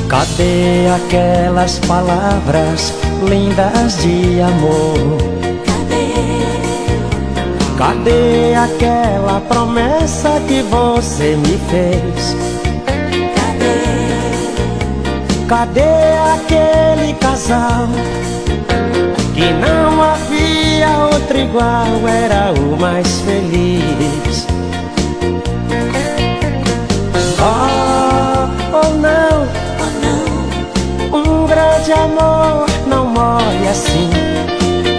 Cadê aquelas palavras lindas de amor? Cadê aquela promessa que você me fez? Cadê aquele casal que não havia outro igual, era o mais feliz? Oh não, um grande amor não morre assim.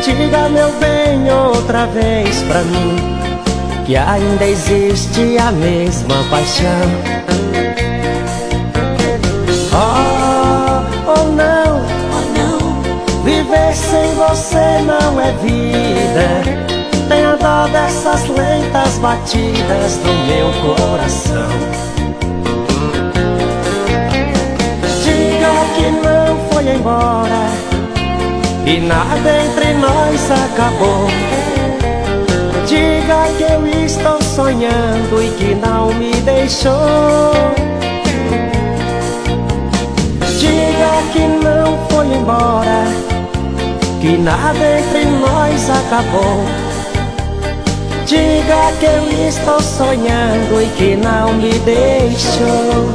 Diga, meu bem, outra vez pra mim que ainda existe a mesma paixão. Oh não, viver sem você não é vida. Tenha dó dessas lentas batidas do meu coração. Diga que não foi embora e nada entre nós acabou. Diga que eu estou sonhando e que não me deixou. Diga que não foi embora, que nada entre nós acabou. Diga que eu estou sonhando e que não me deixou.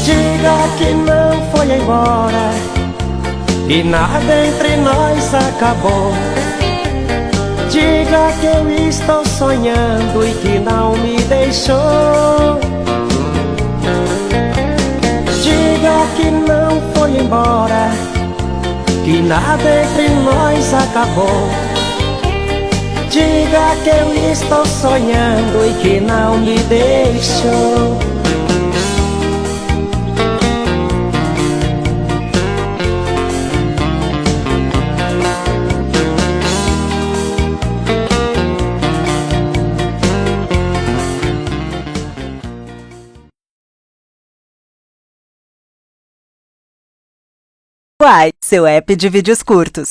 Diga que não foi embora e nada entre nós acabou. Diga que eu estou sonhando e que não me deixou. Diga que não foi embora, que nada entre nós acabou. Diga que eu estou sonhando e que não me deixou. Uai, seu app de vídeos curtos.